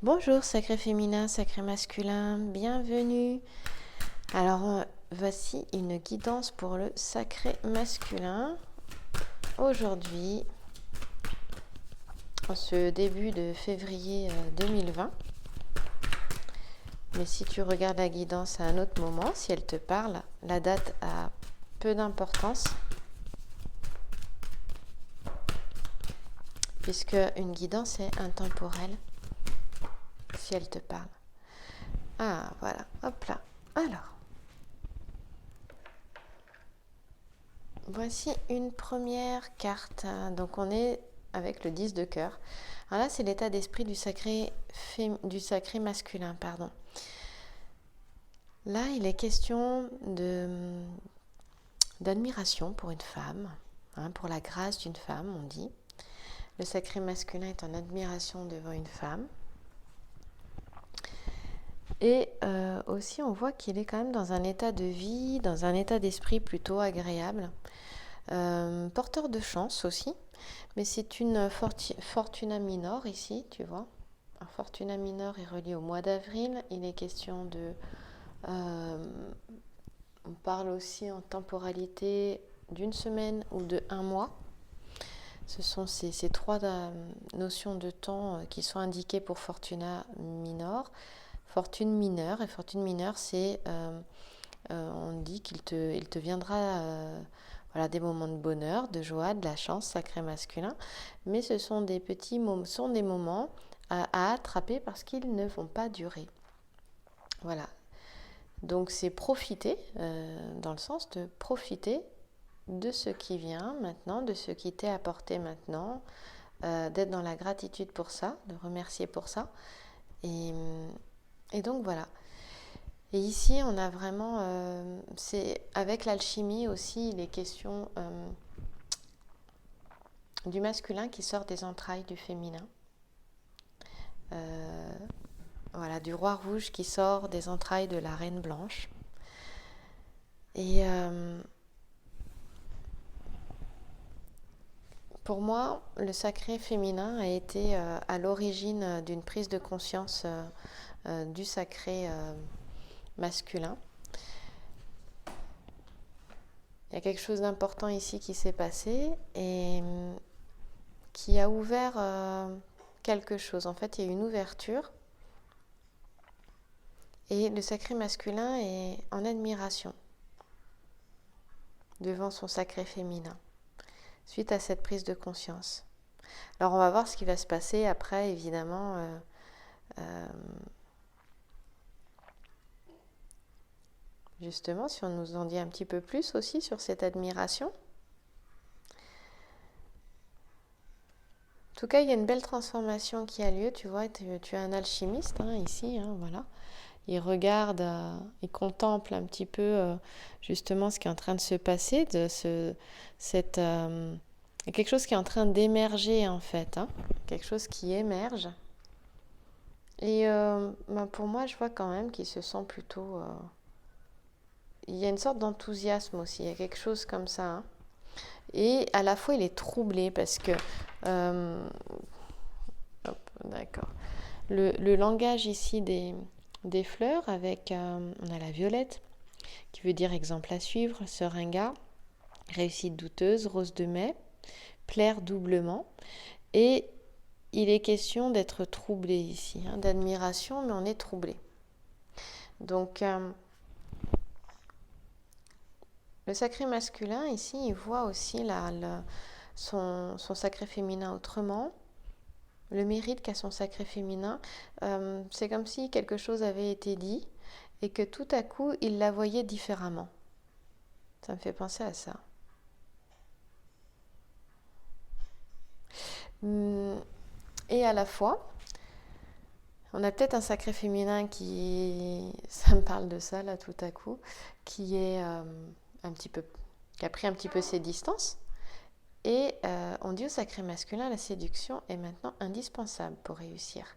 Bonjour sacré féminin, sacré masculin, bienvenue. Alors voici une guidance pour le sacré masculin. Aujourd'hui, en ce début de février 2020. Mais si tu regardes la guidance à un autre moment, si elle te parle, la date a peu d'importance. Puisque une guidance est intemporelle, si elle te parle. Ah voilà, hop là. Alors. Voici une première carte. Donc on est avec le 10 de cœur. Alors là, c'est l'état d'esprit du sacré masculin, pardon. Là, il est question d'admiration pour une femme, pour la grâce d'une femme, on dit. Le sacré masculin est en admiration devant une femme. Et aussi, on voit qu'il est quand même dans un état de vie, dans un état d'esprit plutôt agréable. Porteur de chance aussi, mais c'est une Fortuna Minor ici, tu vois. Un Fortuna Minor est relié au mois d'avril. Il est question de... on parle aussi en temporalité d'une semaine ou de un mois. Ce sont ces trois notions de temps qui sont indiquées pour Fortuna Minor. Fortune mineure, et Fortune mineure, c'est... on dit qu'il te viendra... voilà, des moments de bonheur, de joie, de la chance, sacré masculin. Mais ce sont des petits sont des moments à attraper parce qu'ils ne vont pas durer. Voilà. Donc c'est profiter, dans le sens de profiter de ce qui vient maintenant, de ce qui t'est apporté maintenant, d'être dans la gratitude pour ça, de remercier pour ça. Et donc voilà. Et ici, on a vraiment, c'est avec l'alchimie aussi, il est question du masculin qui sort des entrailles du féminin. Voilà, du roi rouge qui sort des entrailles de la reine blanche. Et pour moi, le sacré féminin a été à l'origine d'une prise de conscience du sacré masculin. Il y a quelque chose d'important ici qui s'est passé et qui a ouvert quelque chose. En fait, il y a eu une ouverture et le sacré masculin est en admiration devant son sacré féminin suite à cette prise de conscience. Alors on va voir ce qui va se passer après, évidemment. Justement, si on nous en dit un petit peu plus aussi sur cette admiration. En tout cas, il y a une belle transformation qui a lieu. Tu vois, tu es un alchimiste ici, voilà. Il regarde, il contemple un petit peu justement ce qui est en train de se passer, quelque chose qui est en train d'émerger en fait, quelque chose qui émerge. Et pour moi, je vois quand même qu'il se sent plutôt... il y a une sorte d'enthousiasme aussi, il y a quelque chose comme ça. Et à la fois, il est troublé parce que... hop, d'accord. Le langage ici des fleurs avec... on a la violette, qui veut dire exemple à suivre, seringa, réussite douteuse, rose de mai, plaire doublement. Et il est question d'être troublé ici, d'admiration, mais on est troublé. Donc, le sacré masculin, ici, il voit aussi son sacré féminin autrement. Le mérite qu'a son sacré féminin, c'est comme si quelque chose avait été dit et que tout à coup, il la voyait différemment. Ça me fait penser à ça. Et à la fois, on a peut-être un sacré féminin ça me parle de ça là tout à coup, qui est qui a pris un petit peu ses distances. Et on dit au sacré masculin, la séduction est maintenant indispensable pour réussir.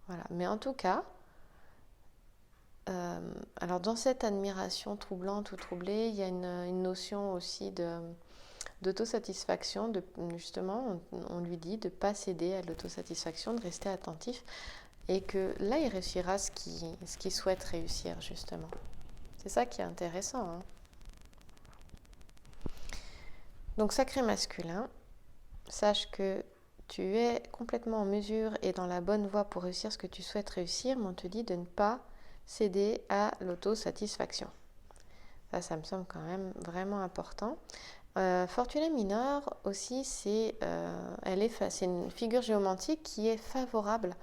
Voilà. Mais en tout cas, alors dans cette admiration troublante ou troublée, il y a une notion aussi d'autosatisfaction, justement, on lui dit de ne pas céder à l'autosatisfaction, de rester attentif, et que là, il réussira ce qu'il souhaite réussir, justement. C'est ça qui est intéressant, hein. Donc, sacré masculin, sache que tu es complètement en mesure et dans la bonne voie pour réussir ce que tu souhaites réussir, mais on te dit de ne pas céder à l'autosatisfaction. Ça me semble quand même vraiment important. Fortuna Minor aussi, c'est une figure géomantique qui est favorable.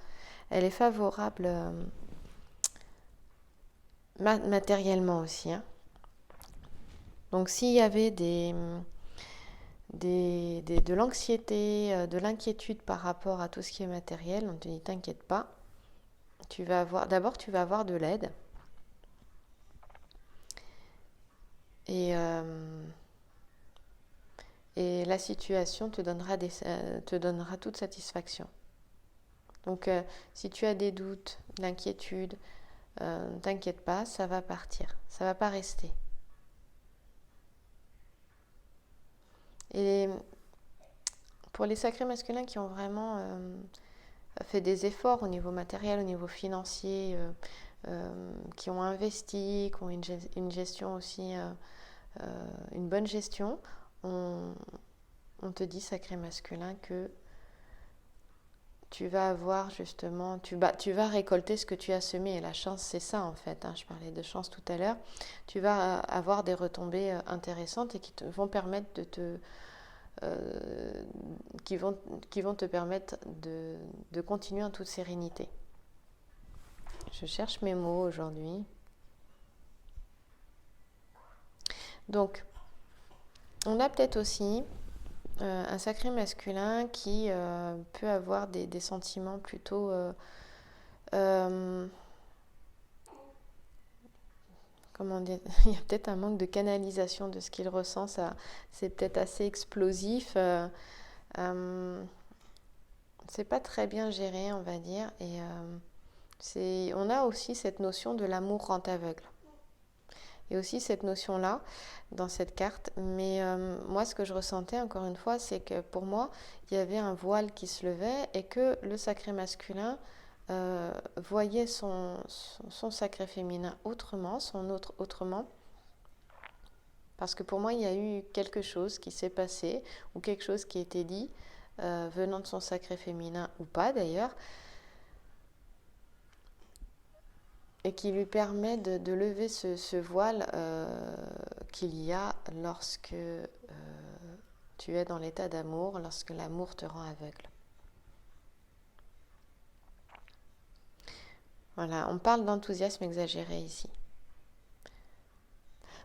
Elle est favorable matériellement aussi, hein. Donc s'il y avait de l'anxiété, de l'inquiétude par rapport à tout ce qui est matériel, on te dit t'inquiète pas, tu vas avoir de l'aide. Et la situation te donnera toute satisfaction. Donc si tu as des doutes, de l'inquiétude, t'inquiète pas, ça va partir, ça va pas rester. Et pour les sacrés masculins qui ont vraiment fait des efforts au niveau matériel, au niveau financier, qui ont investi, qui ont une gestion aussi, une bonne gestion, on te dit, sacré masculin, que tu vas avoir justement, tu vas récolter ce que tu as semé. Et la chance, c'est ça en fait, hein. Je parlais de chance tout à l'heure. Tu vas avoir des retombées intéressantes et qui vont permettre qui vont te permettre de continuer en toute sérénité. Je cherche mes mots aujourd'hui. Donc, on a peut-être aussi un sacré masculin qui peut avoir des sentiments plutôt comment dire, il y a peut-être un manque de canalisation de ce qu'il ressent, c'est peut-être assez explosif, c'est pas très bien géré, on va dire, et on a aussi cette notion de l'amour rend aveugle. Il y a aussi cette notion-là dans cette carte, mais moi ce que je ressentais encore une fois, c'est que pour moi, il y avait un voile qui se levait et que le sacré masculin voyait son sacré féminin autrement, autrement. Parce que pour moi, il y a eu quelque chose qui s'est passé ou quelque chose qui a été dit venant de son sacré féminin ou pas d'ailleurs, et qui lui permet de lever ce voile qu'il y a lorsque tu es dans l'état d'amour, lorsque l'amour te rend aveugle. Voilà, on parle d'enthousiasme exagéré ici.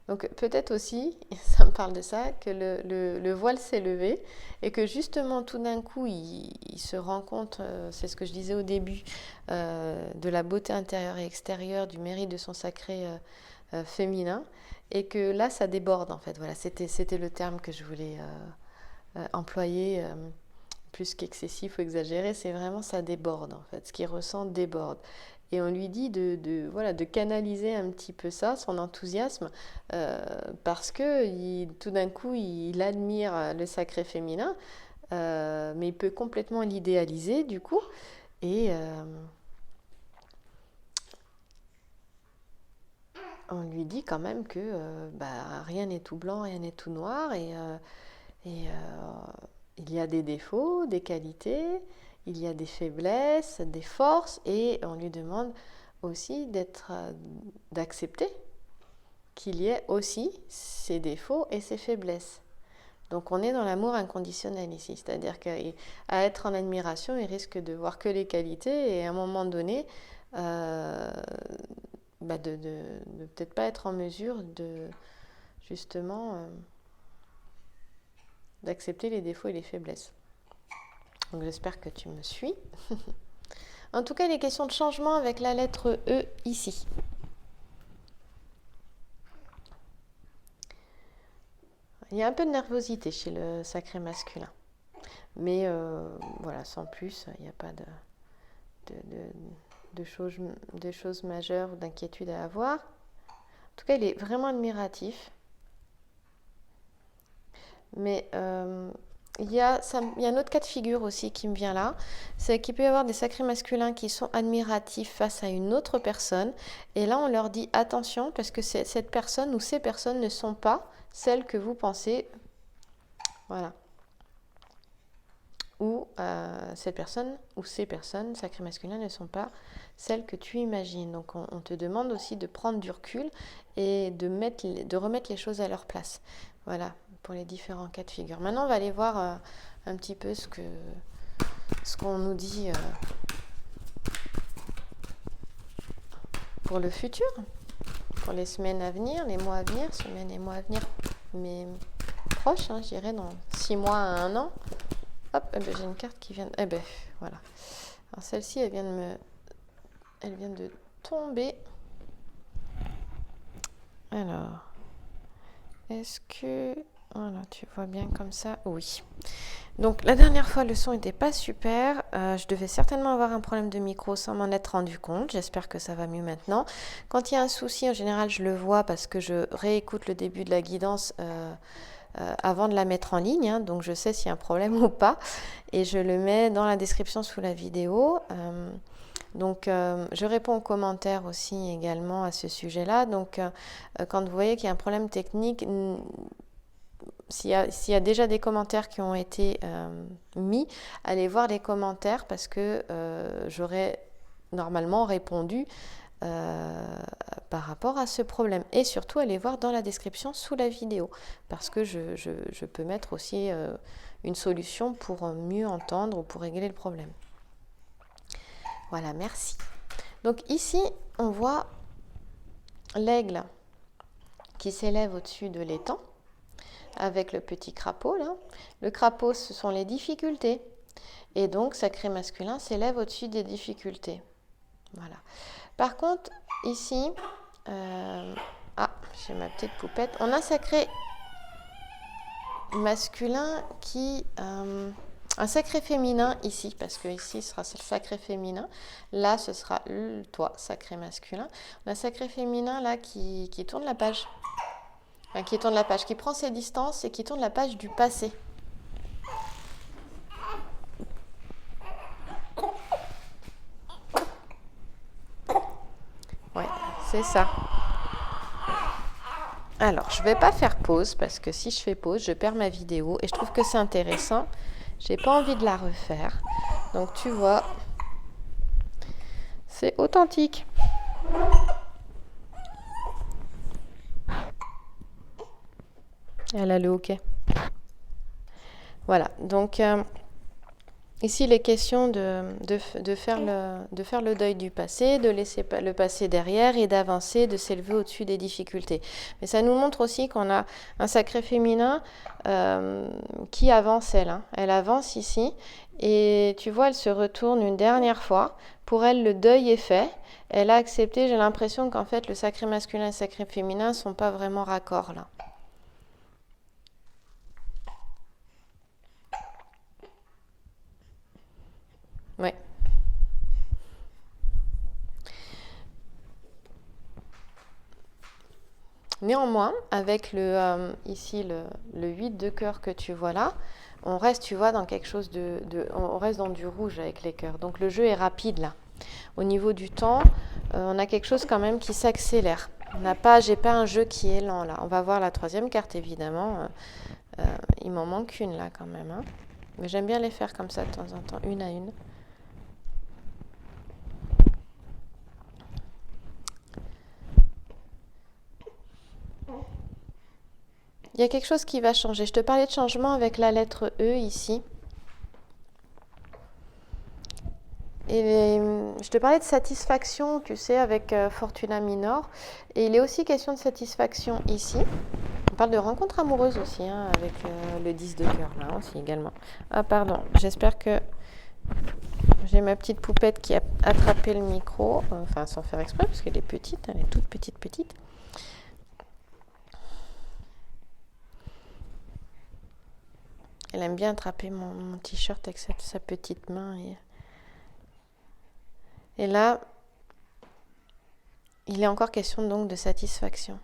Donc peut-être aussi, ça me parle de ça, que le voile s'est levé et que justement tout d'un coup il se rend compte, c'est ce que je disais au début, de la beauté intérieure et extérieure, du mérite de son sacré féminin, et que là ça déborde en fait. Voilà, c'était le terme que je voulais employer, plus qu'excessif ou exagéré, c'est vraiment ça déborde en fait, ce qu'il ressent déborde. Et on lui dit de canaliser un petit peu ça, son enthousiasme, parce que tout d'un coup, il admire le sacré féminin, mais il peut complètement l'idéaliser du coup. Et on lui dit quand même que rien n'est tout blanc, rien n'est tout noir, et il y a des défauts, des qualités, il y a des faiblesses, des forces, et on lui demande aussi d'accepter qu'il y ait aussi ses défauts et ses faiblesses. Donc on est dans l'amour inconditionnel ici, c'est-à-dire qu'à être en admiration, il risque de voir que les qualités et à un moment donné, de peut-être pas être en mesure de justement d'accepter les défauts et les faiblesses. Donc j'espère que tu me suis. En tout cas, il est question de changement avec la lettre E ici. Il y a un peu de nervosité chez le sacré masculin. Mais voilà, sans plus, il n'y a pas de choses majeures ou d'inquiétudes à avoir. En tout cas, il est vraiment admiratif. Mais il y a un autre cas de figure aussi qui me vient là, c'est qu'il peut y avoir des sacrés masculins qui sont admiratifs face à une autre personne, et là on leur dit attention parce que cette personne ou ces personnes ne sont pas celles que vous pensez, voilà. Ou cette personne ou ces personnes, sacrés masculins, ne sont pas celles que tu imagines. Donc on te demande aussi de prendre du recul et de remettre les choses à leur place. Voilà, pour les différents cas de figure. Maintenant, on va aller voir un petit peu ce qu'on nous dit pour le futur, pour les semaines à venir, les mois à venir, semaines et mois à venir, mais proches, je dirais dans 6 mois à 1 an. Hop, j'ai une carte qui vient. Voilà. Alors celle-ci, elle vient de tomber. Alors, est-ce que voilà, tu vois bien comme ça? Oui. Donc la dernière fois, le son n'était pas super. Je devais certainement avoir un problème de micro sans m'en être rendu compte. J'espère que ça va mieux maintenant. Quand il y a un souci, en général, je le vois parce que je réécoute le début de la guidance. Avant de la mettre en ligne, donc je sais s'il y a un problème ou pas, et je le mets dans la description sous la vidéo. Donc je réponds aux commentaires aussi également à ce sujet-là. Donc quand vous voyez qu'il y a un problème technique, s'il y a déjà des commentaires qui ont été mis, allez voir les commentaires parce que j'aurais normalement répondu par rapport à ce problème. Et surtout, allez voir dans la description sous la vidéo, parce que je peux mettre aussi une solution pour mieux entendre ou pour régler le problème. Voilà, merci. Donc ici, on voit l'aigle qui s'élève au-dessus de l'étang, avec le petit crapaud là. Le crapaud, ce sont les difficultés. Et donc, sacré masculin s'élève au-dessus des difficultés. Voilà. Par contre, ici, j'ai ma petite poupette. On a sacré masculin qui... un sacré féminin ici, parce que ici, ce sera le sacré féminin. Là, ce sera toi, sacré masculin. On a un sacré féminin là qui tourne la page. Enfin, qui tourne la page, qui prend ses distances et qui tourne la page du passé. Ouais, c'est ça. Alors, je ne vais pas faire pause parce que si je fais pause, je perds ma vidéo et je trouve que c'est intéressant. J'ai pas envie de la refaire. Donc, tu vois, c'est authentique. Elle a le hockey. Voilà, donc ici, il est question de faire le deuil du passé, de laisser le passé derrière et d'avancer, de s'élever au-dessus des difficultés. Mais ça nous montre aussi qu'on a un sacré féminin qui avance, elle. Elle avance ici et tu vois, elle se retourne une dernière fois. Pour elle, le deuil est fait. Elle a accepté, j'ai l'impression qu'en fait, le sacré masculin et le sacré féminin ne sont pas vraiment raccords là. Ouais. Néanmoins, avec ici le 8 de cœur que tu vois là, on reste, tu vois, dans quelque chose on reste dans du rouge avec les cœurs. Donc le jeu est rapide là. Au niveau du temps, on a quelque chose quand même qui s'accélère. J'ai pas un jeu qui est lent là. On va voir la troisième carte évidemment. Il m'en manque une là quand même. Mais j'aime bien les faire comme ça de temps en temps, une à une. Il y a quelque chose qui va changer. Je te parlais de changement avec la lettre E ici. Et je te parlais de satisfaction, tu sais, avec Fortuna Minor. Et il est aussi question de satisfaction ici. On parle de rencontre amoureuse aussi, avec le 10 de cœur, là aussi également. Ah, pardon, j'espère que j'ai ma petite poupette qui a attrapé le micro. Enfin, sans faire exprès, parce qu'elle est petite, elle est toute petite. Elle aime bien attraper mon t-shirt avec sa petite main. Et là, il est encore question donc de satisfaction.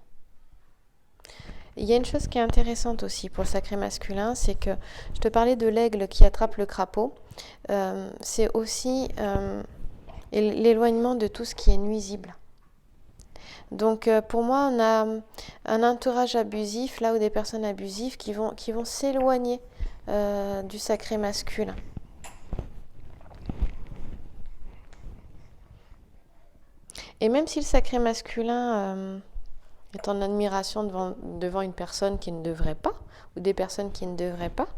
il y a une chose qui est intéressante aussi pour le sacré masculin, c'est que je te parlais de l'aigle qui attrape le crapaud. C'est aussi l'éloignement de tout ce qui est nuisible. Donc pour moi, on a un entourage abusif, là où des personnes abusives qui vont s'éloigner du sacré masculin. Et même si le sacré masculin est en admiration devant une personne qui ne devrait pas, ou des personnes qui ne devraient pas,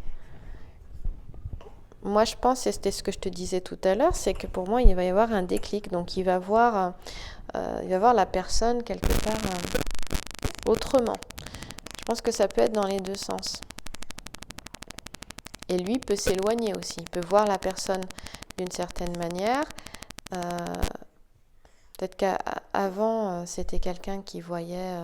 moi je pense, et c'était ce que je te disais tout à l'heure, c'est que pour moi il va y avoir un déclic. Donc il va voir la personne quelque part autrement. Je pense que ça peut être dans les deux sens. Et lui peut s'éloigner aussi, il peut voir la personne d'une certaine manière. Peut-être qu'avant, c'était quelqu'un qui voyait,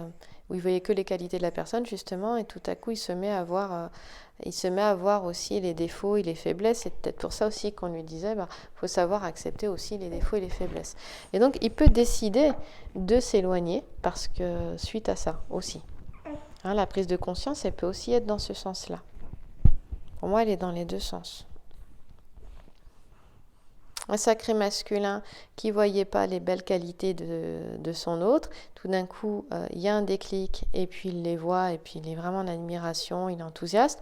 où il voyait que les qualités de la personne, justement, et tout à coup, il se met à voir aussi les défauts et les faiblesses. C'est peut-être pour ça aussi qu'on lui disait, faut savoir accepter aussi les défauts et les faiblesses. Et donc, il peut décider de s'éloigner, parce que suite à ça aussi. Hein, la prise de conscience, elle peut aussi être dans ce sens-là. Pour moi, elle est dans les deux sens. Un sacré masculin qui ne voyait pas les belles qualités de son autre, tout d'un coup, il y a un déclic, et puis il les voit, et puis il est vraiment en admiration, il est enthousiaste.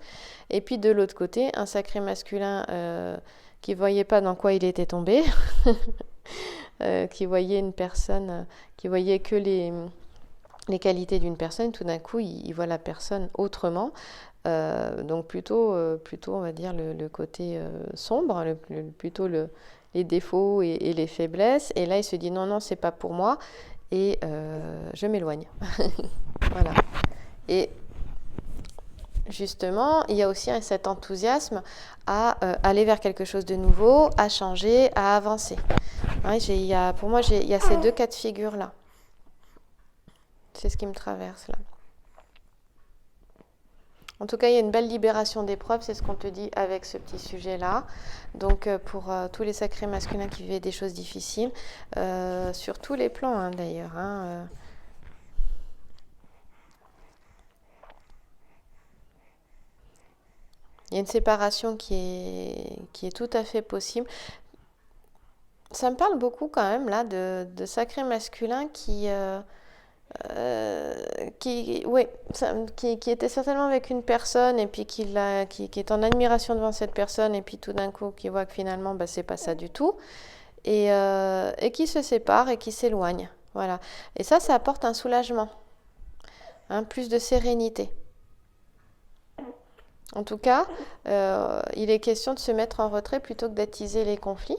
Et puis de l'autre côté, un sacré masculin qui ne voyait pas dans quoi il était tombé, qui voyait une personne, qui voyait que les qualités d'une personne, tout d'un coup, il voit la personne autrement. Donc plutôt, on va dire, le côté sombre, plutôt les défauts et les faiblesses. Et là, il se dit non, c'est pas pour moi. Et je m'éloigne. Voilà. Et justement, il y a aussi cet enthousiasme à aller vers quelque chose de nouveau, à changer, à avancer. Ouais, pour moi, il y a ces deux cas de figure-là. C'est ce qui me traverse là. En tout cas, il y a une belle libération d'épreuves, c'est ce qu'on te dit avec ce petit sujet-là. Donc, pour tous les sacrés masculins qui vivaient des choses difficiles, sur tous les plans hein, d'ailleurs. Il y a une séparation qui est tout à fait possible. Ça me parle beaucoup quand même là de sacrés masculins qui était certainement avec une personne et puis qui est en admiration devant cette personne et puis tout d'un coup qui voit que finalement c'est pas ça du tout et qui se sépare et qui s'éloigne. Voilà. Et ça apporte un soulagement, hein, plus de sérénité. En tout cas, il est question de se mettre en retrait plutôt que d'attiser les conflits.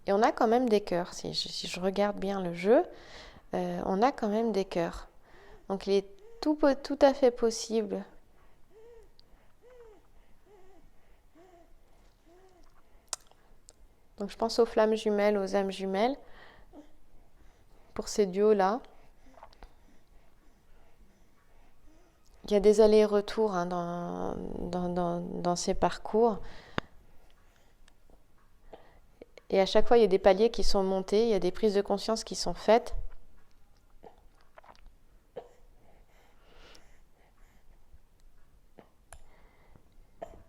Et on a quand même des cœurs. Si je regarde bien le jeu, on a quand même des cœurs. Donc il est tout à fait possible. Donc je pense aux flammes jumelles, aux âmes jumelles, pour ces duos-là. Il y a des allers-retours hein, dans ces parcours. Et à chaque fois, il y a des paliers qui sont montés, il y a des prises de conscience qui sont faites.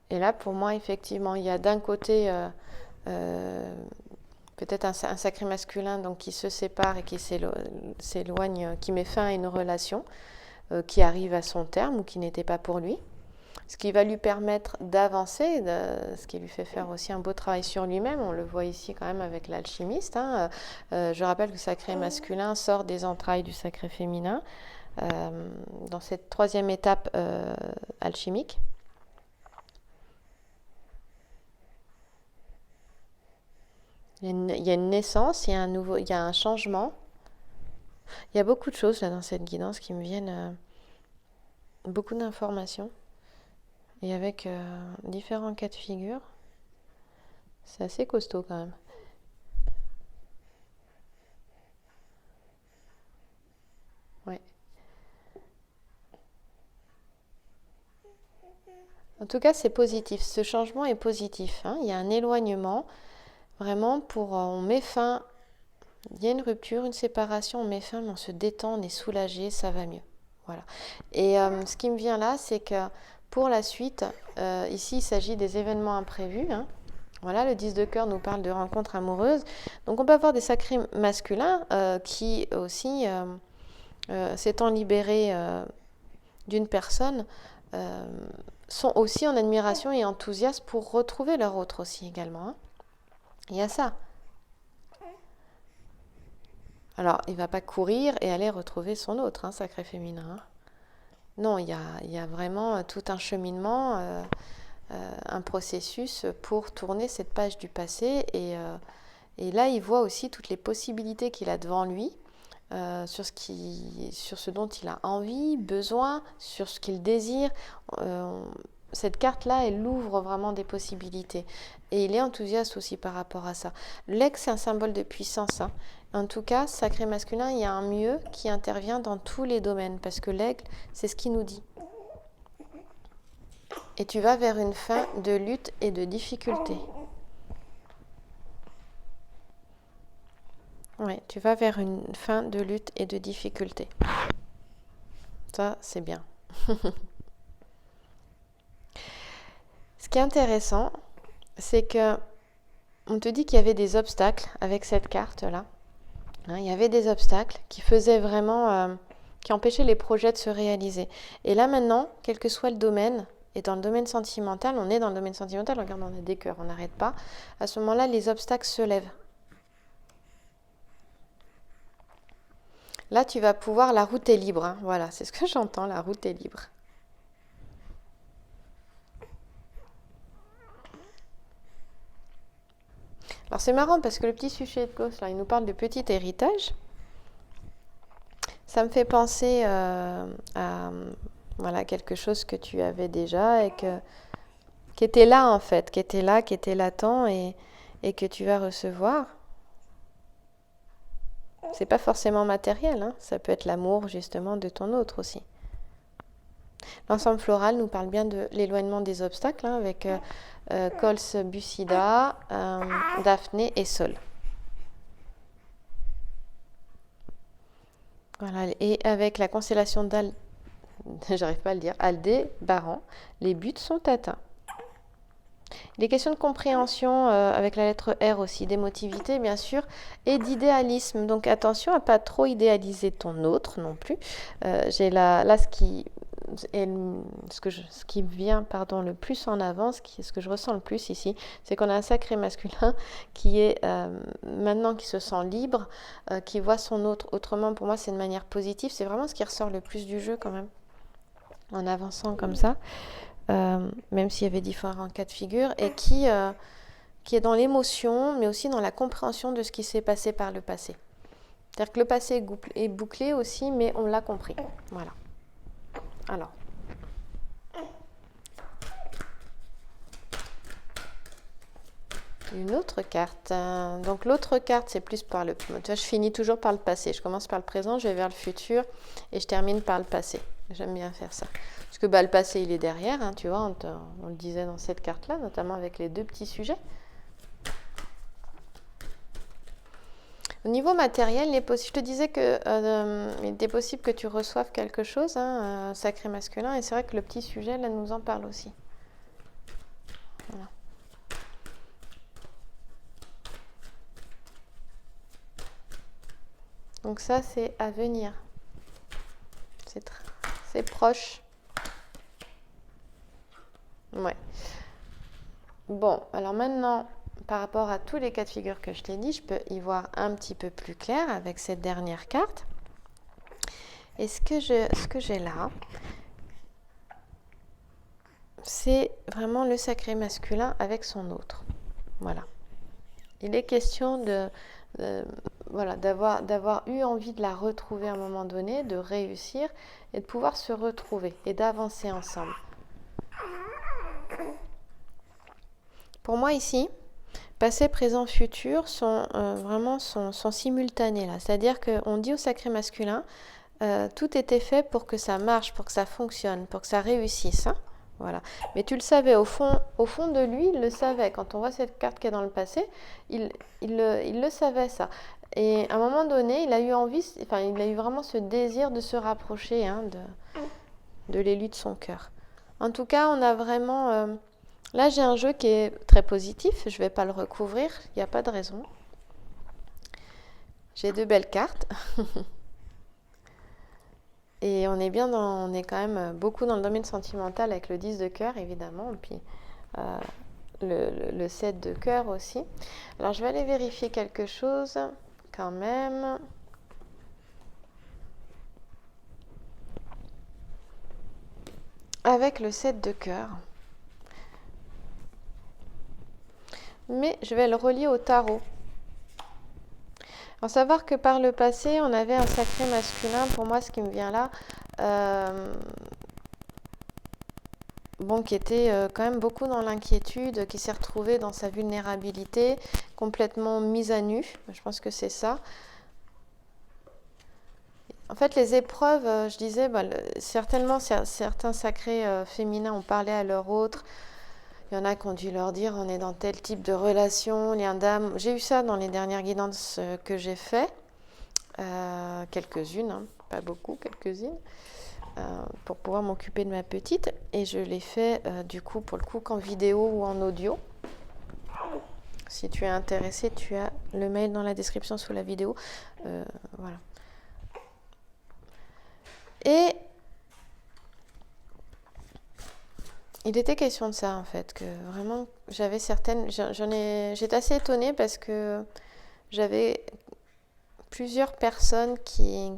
Et là, pour moi, effectivement, il y a d'un côté peut-être un sacré masculin donc, qui se sépare et qui s'éloigne, qui met fin à une relation qui arrive à son terme ou qui n'était pas pour lui. Ce qui va lui permettre d'avancer, ce qui lui fait faire aussi un beau travail sur lui-même. On le voit ici quand même avec l'alchimiste. Hein. Je rappelle que le sacré masculin sort des entrailles du sacré féminin dans cette troisième étape alchimique. Il y a une naissance, il y a un changement. Il y a beaucoup de choses là dans cette guidance qui me viennent, beaucoup d'informations. Et avec différents cas de figure, c'est assez costaud quand même. Ouais. En tout cas, c'est positif. Ce changement est positif. Hein. Il y a un éloignement, vraiment, on met fin Il y a une rupture, une séparation, on met fin, mais on se détend, on est soulagé, ça va mieux. Voilà. Et ce qui me vient là, c'est que pour la suite, ici, il s'agit des événements imprévus. Hein. Voilà, le 10 de cœur nous parle de rencontres amoureuses. Donc on peut avoir des sacrés masculins qui aussi, s'étant libérés d'une personne, sont aussi en admiration et enthousiastes pour retrouver leur autre aussi également. Hein. Il y a ça. Alors, il ne va pas courir et aller retrouver son autre, hein, sacré féminin. Hein. Non, il y a vraiment tout un cheminement, un processus pour tourner cette page du passé. Et là, il voit aussi toutes les possibilités qu'il a devant lui, sur ce dont il a envie, besoin, sur ce qu'il désire. Cette carte-là, elle ouvre vraiment des possibilités. Et il est enthousiaste aussi par rapport à ça. L'aigle, c'est un symbole de puissance. Hein. En tout cas, sacré masculin, il y a un mieux qui intervient dans tous les domaines. Parce que l'aigle, c'est ce qu'il nous dit. Et tu vas vers une fin de lutte et de difficulté. Oui, tu vas vers une fin de lutte et de difficulté. Ça, c'est bien. Ce qui est intéressant, c'est que on te dit qu'il y avait des obstacles avec cette carte-là. Hein, il y avait des obstacles qui faisaient vraiment, qui empêchaient les projets de se réaliser. Et là maintenant, quel que soit le domaine, et dans le domaine sentimental, on est dans le domaine sentimental, regarde, on a des cœurs, on n'arrête pas. À ce moment-là, les obstacles se lèvent. Là, tu vas pouvoir, la route est libre. Hein. Voilà, c'est ce que j'entends, la route est libre. Alors c'est marrant parce que le petit sujet de gauche, là, il nous parle de petit héritage. Ça me fait penser à voilà, quelque chose que tu avais déjà et qui était là en fait, qui était là, qui était latent et que tu vas recevoir. C'est pas forcément matériel, hein. Ça peut être l'amour justement de ton autre aussi. L'ensemble floral nous parle bien de l'éloignement des obstacles, hein, avec Cols, Bucida, Daphné et Sol. Voilà, et avec la constellation j'arrive pas à le dire, Aldébaran, les buts sont atteints. Les questions de compréhension avec la lettre R aussi, d'émotivité bien sûr, et d'idéalisme. Donc attention à pas trop idéaliser ton autre non plus. J'ai là ce qui vient le plus en avant, ce que je ressens le plus ici, c'est qu'on a un sacré masculin qui est maintenant qui se sent libre, qui voit son autre autrement. Pour moi, c'est une manière positive. C'est vraiment ce qui ressort le plus du jeu quand même, en avançant comme ça. Même s'il y avait différents cas de figure, et qui est dans l'émotion, mais aussi dans la compréhension de ce qui s'est passé par le passé. C'est-à-dire que le passé est bouclé aussi, mais on l'a compris. Voilà. Alors. Une autre carte. Donc l'autre carte, c'est plus par le... Tu vois, je finis toujours par le passé. Je commence par le présent, je vais vers le futur, et je termine par le passé. J'aime bien faire ça. Parce que le passé, il est derrière, hein, tu vois, on le disait dans cette carte-là, notamment avec les deux petits sujets. Au niveau matériel, je te disais qu'il était possible que tu reçoives quelque chose, hein, sacré masculin, et c'est vrai que le petit sujet, là, nous en parle aussi. Voilà. Donc ça, c'est à venir. C'est proche. Ouais. Bon, alors maintenant, par rapport à tous les cas de figure que je t'ai dit, je peux y voir un petit peu plus clair avec cette dernière carte. Et ce que j'ai là, c'est vraiment le sacré masculin avec son autre. Voilà. Il est question d'avoir eu envie de la retrouver à un moment donné, de réussir et de pouvoir se retrouver et d'avancer ensemble. Pour moi ici, passé, présent, futur sont simultanés là. C'est-à-dire qu'on dit au sacré masculin, tout était fait pour que ça marche, pour que ça fonctionne, pour que ça réussisse. Hein. Voilà. Mais tu le savais, au fond de lui, il le savait. Quand on voit cette carte qui est dans le passé, il le savait ça. Et à un moment donné, il a eu envie, enfin, il a eu vraiment ce désir de se rapprocher de l'élu de son cœur. En tout cas, on a vraiment... là, j'ai un jeu qui est très positif. Je ne vais pas le recouvrir. Il n'y a pas de raison. J'ai 2 belles cartes. Et on est quand même beaucoup dans le domaine sentimental avec le 10 de cœur, évidemment. Et puis le 7 de cœur aussi. Alors, je vais aller vérifier quelque chose quand même. Avec le 7 de cœur. Mais je vais le relier au tarot. En savoir que par le passé, on avait un sacré masculin, pour moi, ce qui me vient là, qui était quand même beaucoup dans l'inquiétude, qui s'est retrouvé dans sa vulnérabilité, complètement mise à nu. Je pense que c'est ça. En fait, les épreuves, je disais, certainement, certains sacrés féminins ont parlé à leur autre. Il y en a qui ont dû leur dire, on est dans tel type de relation, lien d'âme. J'ai eu ça dans les dernières guidances que j'ai fait. Quelques-unes, hein, pas beaucoup, quelques-unes, pour pouvoir m'occuper de ma petite. Et je l'ai fait, du coup, pour le coup, qu'en vidéo ou en audio. Si tu es intéressé, tu as le mail dans la description sous la vidéo. Voilà. Et il était question de ça, en fait, que vraiment, j'avais certaines... J'étais assez étonnée parce que j'avais plusieurs personnes qui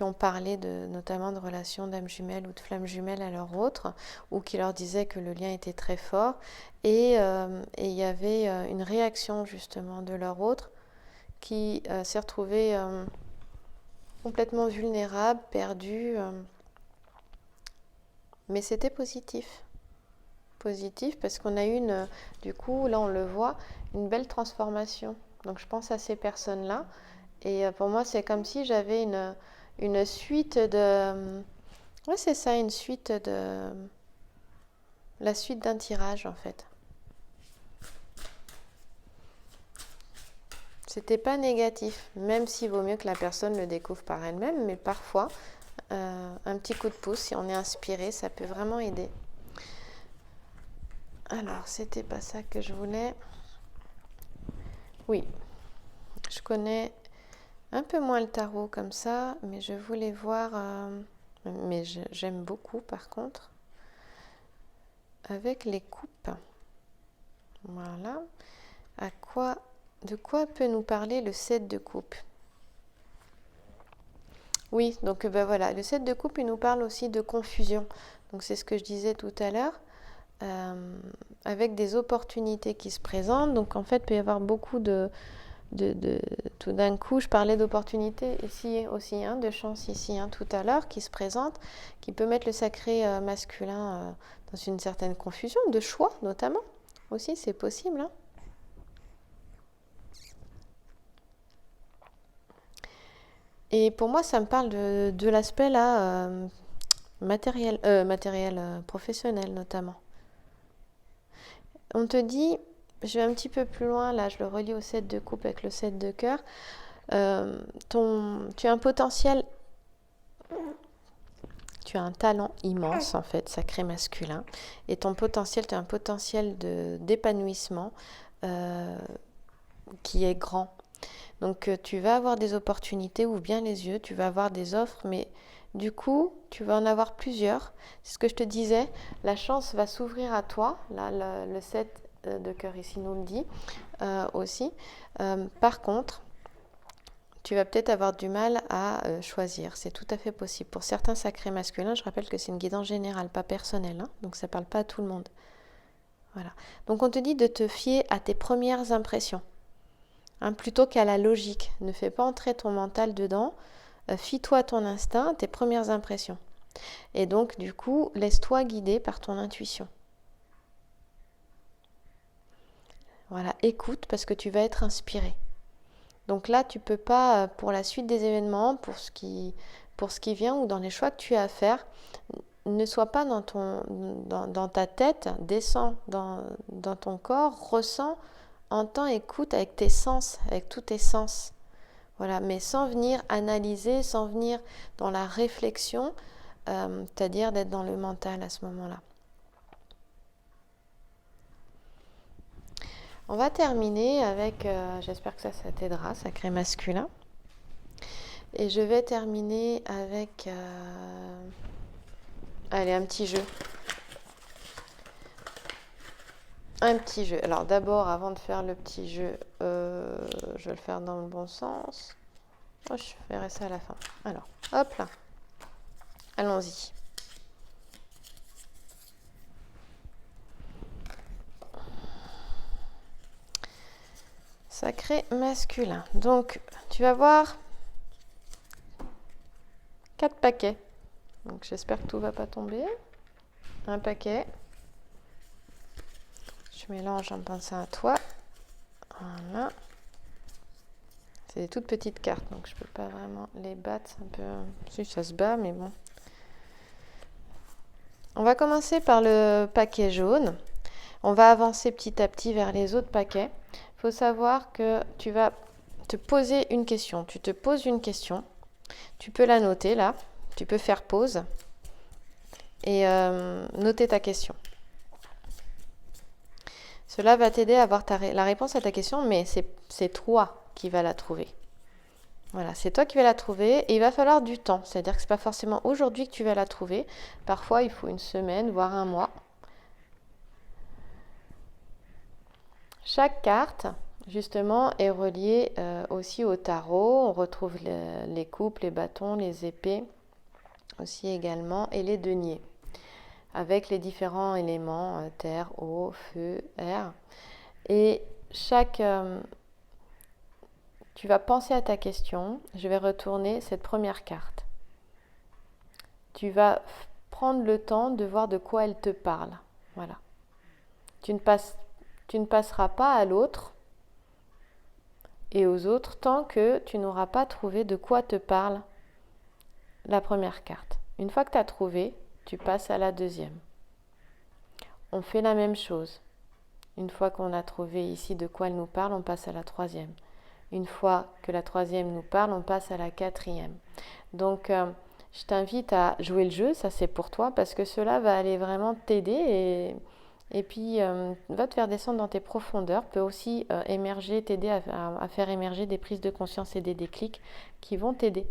ont parlé notamment de relations d'âme jumelle ou de flammes jumelles à leur autre, ou qui leur disaient que le lien était très fort. Et il y avait une réaction, justement, de leur autre qui s'est retrouvée complètement vulnérable, perdue... Mais c'était positif. Positif parce qu'on a eu du coup, là on le voit, une belle transformation. Donc je pense à ces personnes-là. Et pour moi, c'est comme si j'avais une suite de... Ouais, c'est ça, une suite de... La suite d'un tirage, en fait. C'était pas négatif, même s'il vaut mieux que la personne le découvre par elle-même, mais parfois... un petit coup de pouce, si on est inspiré, ça peut vraiment aider. Alors, c'était pas ça que je voulais. Oui, je connais un peu moins le tarot comme ça, mais je voulais voir, mais j'aime beaucoup par contre, avec les coupes. Voilà. De quoi peut nous parler le 7 de coupe? Oui, donc voilà, le 7 de coupe, il nous parle aussi de confusion. Donc c'est ce que je disais tout à l'heure, avec des opportunités qui se présentent. Donc en fait, il peut y avoir beaucoup tout d'un coup, je parlais d'opportunités ici aussi, hein, de chance ici, hein, tout à l'heure, qui se présentent, qui peut mettre le sacré masculin dans une certaine confusion, de choix notamment. Aussi, c'est possible, hein. Et pour moi, ça me parle de l'aspect là, matériel, professionnel notamment. On te dit, je vais un petit peu plus loin, là je le relie au 7 de coupe avec le 7 de cœur, tu as un potentiel, tu as un talent immense en fait, sacré masculin, et ton potentiel, tu as un potentiel d'épanouissement qui est grand. Donc tu vas avoir des opportunités, ouvre bien les yeux, tu vas avoir des offres, mais du coup, tu vas en avoir plusieurs. C'est ce que je te disais, la chance va s'ouvrir à toi. Là, le 7 de cœur ici nous le dit aussi. Par contre, tu vas peut-être avoir du mal à choisir. C'est tout à fait possible. Pour certains sacrés masculins, je rappelle que c'est une guidance générale, pas personnelle, hein, donc ça ne parle pas à tout le monde. Voilà. Donc on te dit de te fier à tes premières impressions. Plutôt qu'à la logique. Ne fais pas entrer ton mental dedans. Fie-toi à ton instinct, tes premières impressions. Et donc, du coup, laisse-toi guider par ton intuition. Voilà, écoute parce que tu vas être inspiré. Donc là, tu peux pas, pour la suite des événements, pour ce qui vient ou dans les choix que tu as à faire, ne sois pas dans ta tête, descends dans ton corps, ressens entends, écoute avec tes sens, avec tous tes sens. Voilà, mais sans venir analyser, sans venir dans la réflexion, c'est-à-dire d'être dans le mental à ce moment-là. On va terminer avec, j'espère que ça t'aidera, sacré masculin. Et je vais terminer avec, allez, un petit jeu. Un petit jeu. Alors d'abord, avant de faire le petit jeu, je vais le faire dans le bon sens. Oh, je ferai ça à la fin. Alors, hop là. Allons-y. Sacré masculin. Donc, tu vas voir 4 paquets. Donc, j'espère que tout ne va pas tomber. Un paquet. Je mélange en pensant à toi. Voilà. C'est des toutes petites cartes, donc je ne peux pas vraiment les battre. C'est un peu... Si, ça se bat, mais bon. On va commencer par le paquet jaune. On va avancer petit à petit vers les autres paquets. Il faut savoir que tu vas te poser une question. Tu te poses une question. Tu peux la noter là. Tu peux faire pause et noter ta question. Cela va t'aider à avoir la réponse à ta question, mais c'est toi qui vas la trouver. Voilà, c'est toi qui vas la trouver et il va falloir du temps. C'est-à-dire que ce n'est pas forcément aujourd'hui que tu vas la trouver. Parfois, il faut une semaine, voire un mois. Chaque carte, justement, est reliée aussi au tarot. On retrouve les coupes, les bâtons, les épées aussi également et les deniers. Avec les différents éléments, terre, eau, feu, air. Et tu vas penser à ta question. Je vais retourner cette première carte. Tu vas prendre le temps de voir de quoi elle te parle. Voilà. Tu ne passeras pas à l'autre et aux autres tant que tu n'auras pas trouvé de quoi te parle la première carte. Une fois que tu as trouvé, tu passes à la deuxième. On fait la même chose. Une fois qu'on a trouvé ici de quoi elle nous parle, on passe à la troisième. Une fois que la troisième nous parle, on passe à la quatrième. Donc, je t'invite à jouer le jeu, ça c'est pour toi, parce que cela va aller vraiment t'aider et puis va te faire descendre dans tes profondeurs, peut aussi t'aider à faire émerger des prises de conscience et des déclics qui vont t'aider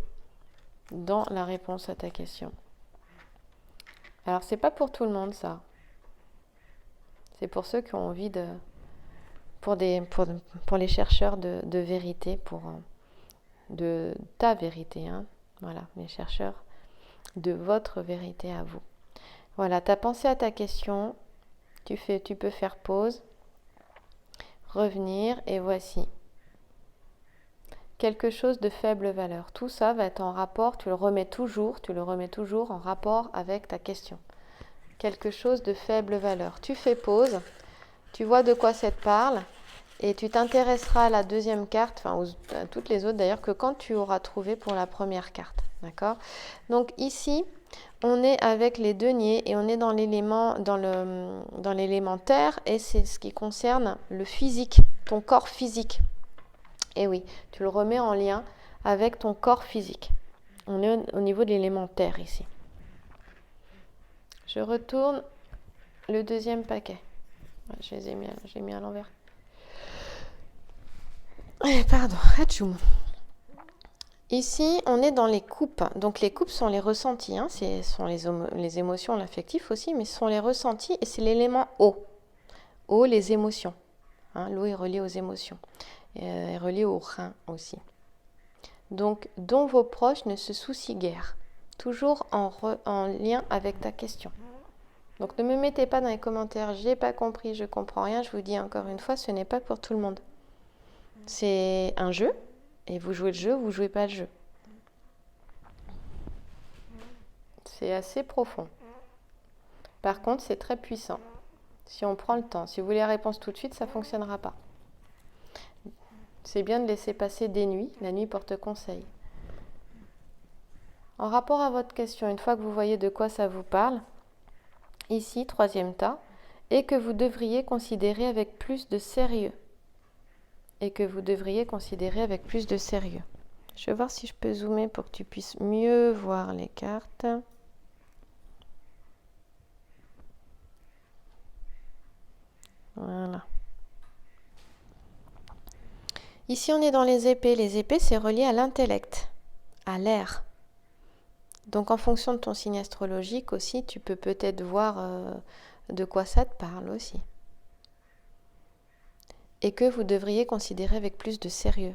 dans la réponse à ta question. Alors, c'est pas pour tout le monde ça. C'est pour ceux qui ont envie pour les chercheurs de vérité, de ta vérité, hein. Voilà, les chercheurs de votre vérité à vous. Voilà, tu as pensé à ta question, tu peux faire pause, revenir et voici. Quelque chose de faible valeur. Tout ça va être en rapport, tu le remets toujours en rapport avec ta question. Quelque chose de faible valeur. Tu fais pause, tu vois de quoi ça te parle et tu t'intéresseras à la deuxième carte, à toutes les autres d'ailleurs, que quand tu auras trouvé pour la première carte. D'accord ? Donc ici, on est avec les deniers et on est dans l'élémentaire et c'est ce qui concerne le physique, ton corps physique. Et oui, tu le remets en lien avec ton corps physique. On est au niveau de l'élémentaire ici. Je retourne le deuxième paquet. J'ai mis à l'envers. Pardon, atchoum. Ici, on est dans les coupes. Donc les coupes sont les ressentis. Hein. Ce sont les émotions, l'affectif aussi, mais ce sont les ressentis et c'est l'élément eau. Eau, les émotions. Hein, l'eau est reliée aux émotions. Est reliée aux reins aussi. Donc, dont vos proches ne se soucient guère. Toujours en lien avec ta question. Donc, ne me mettez pas dans les commentaires, j'ai pas compris, je comprends rien. Je vous dis encore une fois, ce n'est pas pour tout le monde. C'est un jeu, et vous jouez le jeu, vous jouez pas le jeu. C'est assez profond. Par contre, c'est très puissant. Si on prend le temps, si vous voulez la réponse tout de suite, ça ne fonctionnera pas. C'est bien de laisser passer des nuits. La nuit porte conseil. En rapport à votre question, une fois que vous voyez de quoi ça vous parle, ici, troisième tas, et que vous devriez considérer avec plus de sérieux. et que vous devriez considérer avec plus de sérieux. Je vais voir si je peux zoomer pour que tu puisses mieux voir les cartes. Voilà. Ici, on est dans les épées. Les épées, c'est relié à l'intellect, à l'air. Donc, en fonction de ton signe astrologique aussi, tu peux peut-être voir de quoi ça te parle aussi. Et que vous devriez considérer avec plus de sérieux.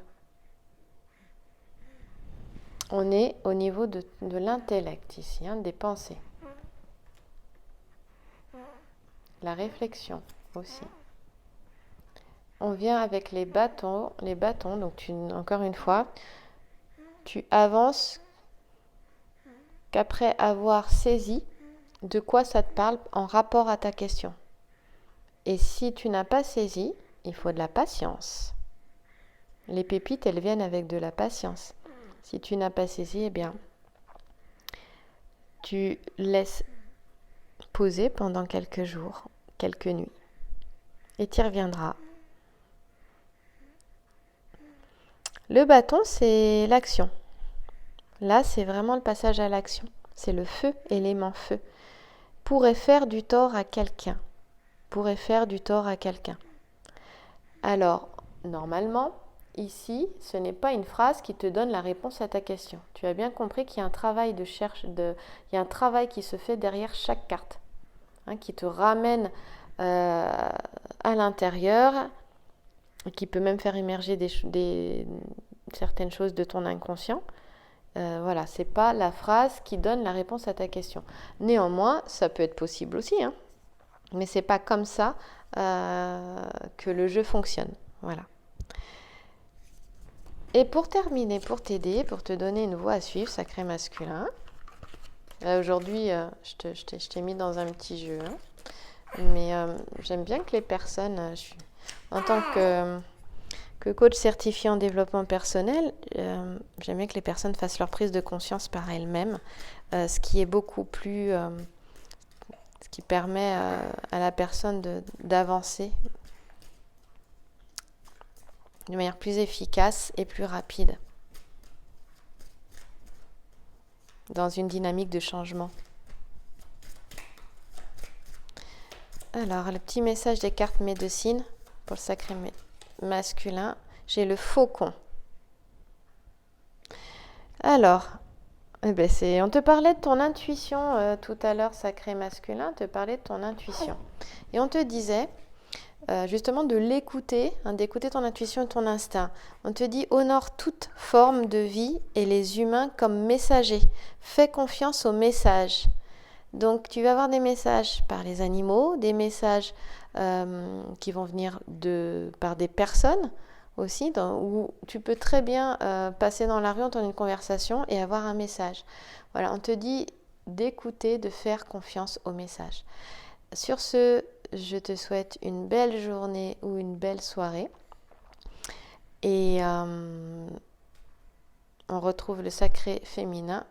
On est au niveau de l'intellect ici, des pensées. La réflexion aussi. On vient avec les bâtons, donc encore une fois, tu avances qu'après avoir saisi de quoi ça te parle en rapport à ta question. Et si tu n'as pas saisi, il faut de la patience. Les pépites, elles viennent avec de la patience. Si tu n'as pas saisi, eh bien, tu laisses poser pendant quelques jours, quelques nuits. Et tu y reviendras. Le bâton, c'est l'action. Là, c'est vraiment le passage à l'action. C'est le feu, élément feu. Pourrait faire du tort à quelqu'un. Alors, normalement, ici, ce n'est pas une phrase qui te donne la réponse à ta question. Tu as bien compris qu'il y a un travail il y a un travail qui se fait derrière chaque carte, qui te ramène à l'intérieur, qui peut même faire émerger certaines choses de ton inconscient. Voilà, c'est pas la phrase qui donne la réponse à ta question. Néanmoins, ça peut être possible aussi, mais c'est pas comme ça que le jeu fonctionne. Voilà. Et pour terminer, pour t'aider, pour te donner une voie à suivre, sacré masculin. Aujourd'hui, je t'ai mis dans un petit jeu, mais j'aime bien que les personnes, en tant que coach certifié en développement personnel, j'aime bien que les personnes fassent leur prise de conscience par elles-mêmes, ce qui est beaucoup plus, ce qui permet à la personne d'avancer de manière plus efficace et plus rapide dans une dynamique de changement. Alors, le petit message des cartes médecine pour le sacré masculin, j'ai le faucon. Alors, on te parlait de ton intuition tout à l'heure, sacré masculin, on te parlait de ton intuition. Et on te disait justement de l'écouter, d'écouter ton intuition et ton instinct. On te dit honore toute forme de vie et les humains comme messagers. Fais confiance aux messages. Donc tu vas avoir des messages par les animaux, des messages qui vont venir par des personnes aussi, où tu peux très bien passer dans la rue, entendre une conversation et avoir un message. Voilà, on te dit d'écouter, de faire confiance aux messages. Sur ce, je te souhaite une belle journée ou une belle soirée. Et on retrouve le sacré féminin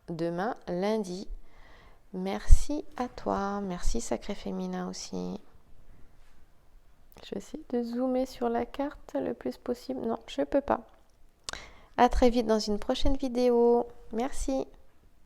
demain, lundi. Merci à toi. Merci sacré féminin aussi. Je vais essayer de zoomer sur la carte le plus possible. Non, je ne peux pas. À très vite dans une prochaine vidéo. Merci.